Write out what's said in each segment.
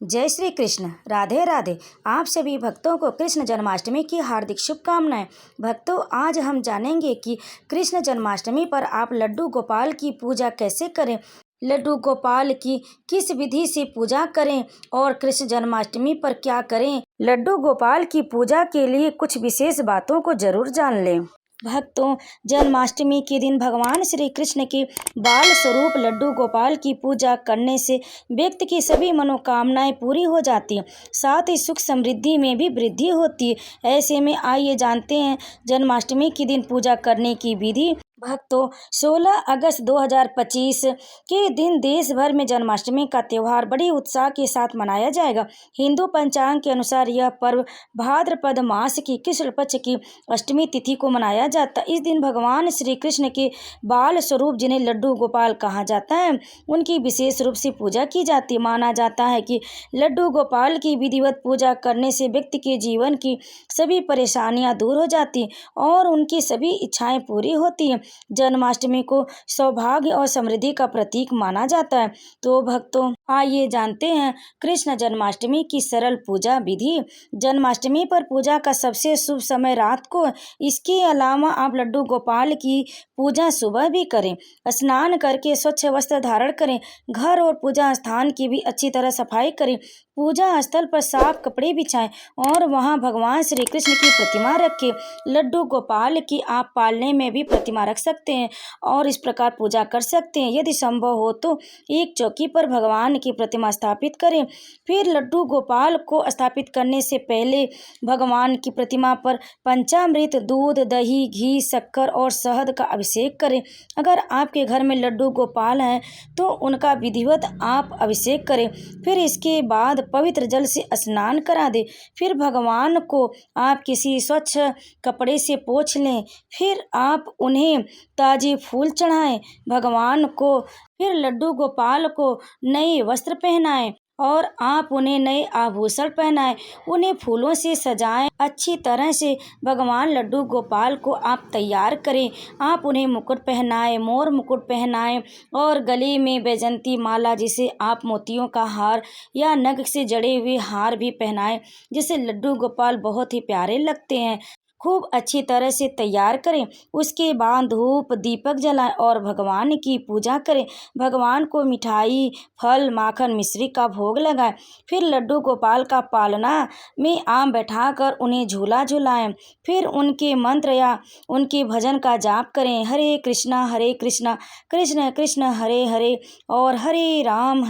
जय श्री कृष्ण। राधे राधे। आप सभी भक्तों को कृष्ण जन्माष्टमी की हार्दिक शुभकामनाएं। भक्तों, आज हम जानेंगे कि कृष्ण जन्माष्टमी पर आप लड्डू गोपाल की पूजा कैसे करें, लड्डू गोपाल की किस विधि से पूजा करें और कृष्ण जन्माष्टमी पर क्या करें। लड्डू गोपाल की पूजा के लिए कुछ विशेष बातों को जरूर जान लें। भक्तों, जन्माष्टमी के दिन भगवान श्री कृष्ण के बाल स्वरूप लड्डू गोपाल की पूजा करने से व्यक्ति की सभी मनोकामनाएं पूरी हो जाती हैं, साथ ही सुख समृद्धि में भी वृद्धि होती है। ऐसे में आइए जानते हैं जन्माष्टमी के दिन पूजा करने की विधि। भक्तों, 16 अगस्त 2025 के दिन देश भर में जन्माष्टमी का त्यौहार बड़ी उत्साह के साथ मनाया जाएगा। हिंदू पंचांग के अनुसार यह पर्व भाद्रपद मास की कृष्ण पक्ष की अष्टमी तिथि को मनाया जाता है। इस दिन भगवान श्री कृष्ण के बाल स्वरूप, जिन्हें लड्डू गोपाल कहा जाता है, उनकी विशेष रूप से पूजा की जाती है। माना जाता है कि लड्डू गोपाल की विधिवत पूजा करने से व्यक्ति के जीवन की सभी परेशानियां दूर हो जाती और उनकी सभी इच्छाएं पूरी होती हैं। जन्माष्टमी को सौभाग्य और समृद्धि का प्रतीक माना जाता है। तो भक्तों, आइए जानते हैं कृष्ण जन्माष्टमी की सरल पूजा विधि। जन्माष्टमी पर पूजा का सबसे शुभ समय रात को। इसके अलावा आप लड्डू गोपाल की पूजा सुबह भी करें। स्नान करके स्वच्छ वस्त्र धारण करें। घर और पूजा स्थान की भी अच्छी तरह सफाई करें। पूजा स्थल पर साफ कपड़े बिछाएं और वहां भगवान श्री कृष्ण की प्रतिमा रखें। लड्डू गोपाल की आप पालने में भी प्रतिमा रख सकते हैं और इस प्रकार पूजा कर सकते हैं। यदि संभव हो तो एक चौकी पर भगवान की प्रतिमा स्थापित करें। फिर लड्डू गोपाल को स्थापित करने से पहले भगवान की प्रतिमा पर पंचामृत, दूध, दही, घी, शक्कर और शहद का अभिषेक करें। अगर आपके घर में लड्डू गोपाल हैं तो उनका विधिवत आप अभिषेक करें। फिर इसके बाद पवित्र जल से स्नान करा दें। फिर भगवान को आप किसी स्वच्छ कपड़े से पोंछ लें। फिर आप उन्हें ताजे फूल चढ़ाएं। भगवान को फिर लड्डू गोपाल को नए वस्त्र पहनाएं और आप उन्हें नए आभूषण पहनाएं। उन्हें फूलों से सजाएं। अच्छी तरह से भगवान लड्डू गोपाल को आप तैयार करें। आप उन्हें मुकुट पहनाएं, मोर मुकुट पहनाएं और गले में वैजंती माला, जिसे आप मोतियों का हार या नग से जड़े हुए हार भी पहनाएं, जिससे लड्डू गोपाल बहुत ही प्यारे लगते हैं। खूब अच्छी तरह से तैयार करें। उसके बाद धूप दीपक जलाएं और भगवान की पूजा करें। भगवान को मिठाई, फल, माखन, मिश्री का भोग लगाएं। फिर लड्डू गोपाल का पालना में आम बैठाकर उन्हें झूला झुलाएं। फिर उनके मंत्र या उनके भजन का जाप करें। हरे कृष्णा कृष्ण कृष्ण हरे हरे और हरे राम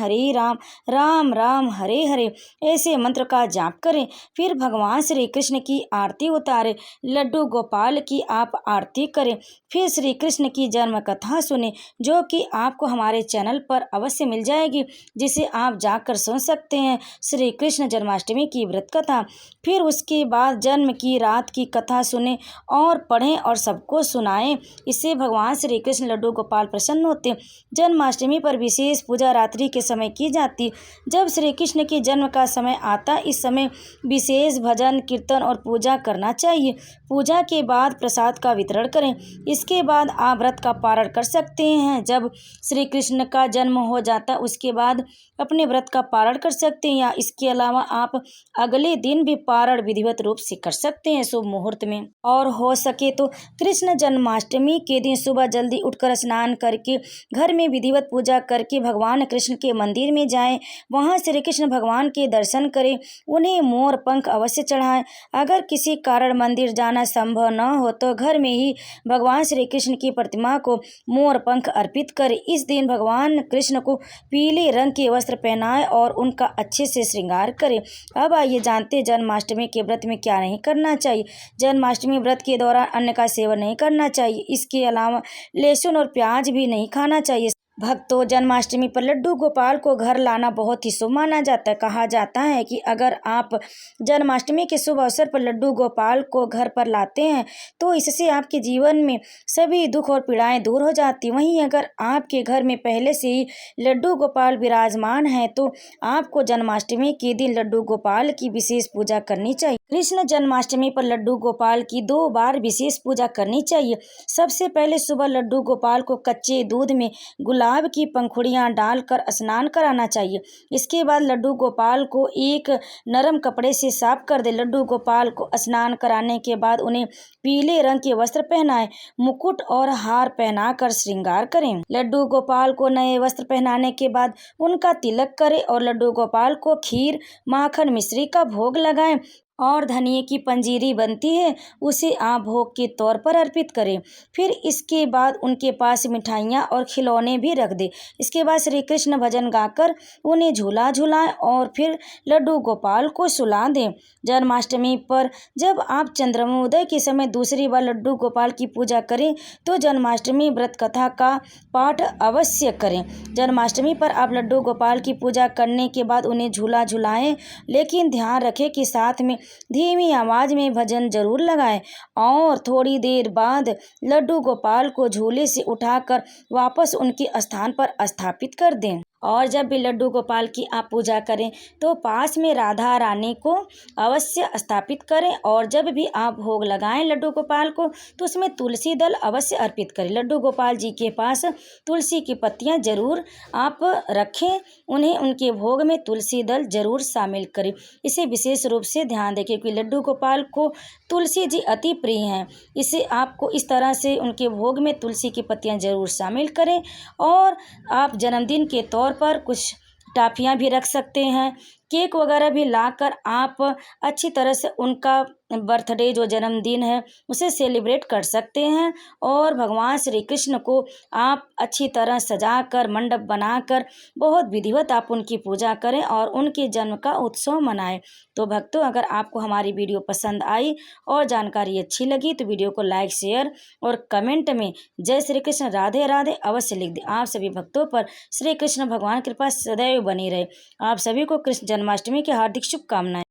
राम राम हरे हरे, ऐसे मंत्र का जाप करें। फिर भगवान श्री कृष्ण की आरती उतारें। लड्डू गोपाल की आप आरती करें। फिर श्री कृष्ण की जन्म कथा सुने, जो कि आपको हमारे चैनल पर अवश्य मिल जाएगी, जिसे आप जाकर सुन सकते हैं, श्री कृष्ण जन्माष्टमी की व्रत कथा। फिर उसके बाद जन्म की रात की कथा सुने और पढ़ें और सबको सुनाएं। इससे भगवान श्री कृष्ण लड्डू गोपाल प्रसन्न होते। जन्माष्टमी पर विशेष पूजा रात्रि के समय की जाती। जब श्री कृष्ण के जन्म का समय आता, इस समय विशेष भजन, कीर्तन और पूजा करना चाहिए। पूजा के बाद प्रसाद का वितरण करें। इसके बाद आप व्रत का पारण कर सकते हैं। जब श्री कृष्ण का जन्म हो जाता, उसके बाद अपने व्रत का पारण कर सकते हैं, या इसके अलावा आप अगले दिन भी पारण विधिवत रूप से कर सकते हैं शुभ मुहूर्त में। और हो सके तो कृष्ण जन्माष्टमी के दिन सुबह जल्दी उठकर स्नान करके घर में विधिवत पूजा करके भगवान कृष्ण के मंदिर में जाएं। वहां श्री कृष्ण भगवान के दर्शन करें। उन्हें मोर पंख अवश्य चढ़ाएं। अगर किसी कारण मंदिर जाना संभव न हो तो घर में ही भगवान श्री कृष्ण की प्रतिमा को मोर पंख अर्पित करें। इस दिन भगवान कृष्ण को पीले रंग के वस्त्र पहनाएं और उनका अच्छे से श्रृंगार करें। अब आइए जानते हैं जन्माष्टमी के व्रत में क्या नहीं करना चाहिए। जन्माष्टमी व्रत के दौरान अन्न का सेवन नहीं करना चाहिए। इसके अलावा लहसुन और प्याज भी नहीं खाना चाहिए। भक्तों, जन्माष्टमी पर लड्डू गोपाल को घर लाना बहुत ही शुभ माना जाता है। कहा जाता है कि अगर आप जन्माष्टमी के शुभ अवसर पर लड्डू गोपाल को घर पर लाते हैं तो इससे आपके जीवन में सभी दुख और पीड़ाएं दूर हो जाती। वहीं अगर आपके घर में पहले से ही लड्डू गोपाल विराजमान है तो आपको जन्माष्टमी के दिन लड्डू गोपाल की विशेष पूजा करनी चाहिए। कृष्ण जन्माष्टमी पर लड्डू गोपाल की 2 बार विशेष पूजा करनी चाहिए। सबसे पहले सुबह लड्डू गोपाल को कच्चे दूध में गुलाब गुलाब की पंखुड़ियाँ डालकर स्नान कराना चाहिए। इसके बाद लड्डू गोपाल को एक नरम कपड़े से साफ कर दे। लड्डू गोपाल को स्नान कराने के बाद उन्हें पीले रंग के वस्त्र पहनाएं, मुकुट और हार पहनाकर श्रृंगार करें। लड्डू गोपाल को नए वस्त्र पहनाने के बाद उनका तिलक करें और लड्डू गोपाल को खीर, माखन, मिश्री का भोग लगाएं और धनिये की पंजीरी बनती है उसे आप भोग के तौर पर अर्पित करें। फिर इसके बाद उनके पास मिठाइयाँ और खिलौने भी रख दें। इसके बाद श्री कृष्ण भजन गाकर उन्हें झूला झुलाएं और फिर लड्डू गोपाल को सुला दें। जन्माष्टमी पर जब आप चंद्रोदय के समय दूसरी बार लड्डू गोपाल की पूजा करें तो जन्माष्टमी व्रत कथा का पाठ अवश्य करें। जन्माष्टमी पर आप लड्डू गोपाल की पूजा करने के बाद उन्हें झूला झुलाएं, लेकिन ध्यान रखें कि साथ में धीमी आवाज में भजन जरूर लगाएं और थोड़ी देर बाद लड्डू गोपाल को झूले से उठाकर वापस उनके स्थान पर स्थापित कर दें। और जब भी लड्डू गोपाल की आप पूजा करें तो पास में राधा रानी को अवश्य स्थापित करें और जब भी आप भोग लगाएं लड्डू गोपाल को तो उसमें तुलसी दल अवश्य अर्पित करें। लड्डू गोपाल जी के पास तुलसी की पत्तियां जरूर आप रखें, उन्हें उनके भोग में तुलसी दल जरूर शामिल करें। इसे विशेष रूप से ध्यान दें क्योंकि लड्डू गोपाल को तुलसी जी अति प्रिय हैं। इसे आपको इस तरह से उनके भोग में तुलसी की पत्तियां जरूर शामिल करें और आप जन्मदिन के तौर पर कुछ टॉफियाँ भी रख सकते हैं, केक वगैरह भी लाकर आप अच्छी तरह से उनका बर्थडे जो जन्मदिन है उसे सेलिब्रेट कर सकते हैं। और भगवान श्री कृष्ण को आप अच्छी तरह सजाकर मंडप बनाकर बहुत विधिवत आप उनकी पूजा करें और उनके जन्म का उत्सव मनाएं। तो भक्तों, अगर आपको हमारी वीडियो पसंद आई और जानकारी अच्छी लगी तो वीडियो को लाइक, शेयर और कमेंट में जय श्री कृष्ण, राधे राधे अवश्य लिख दें। आप सभी भक्तों पर श्री कृष्ण भगवान की कृपा सदैव बनी रहे। आप सभी को कृष्ण जन्माष्टमी की हार्दिक शुभकामनाएं।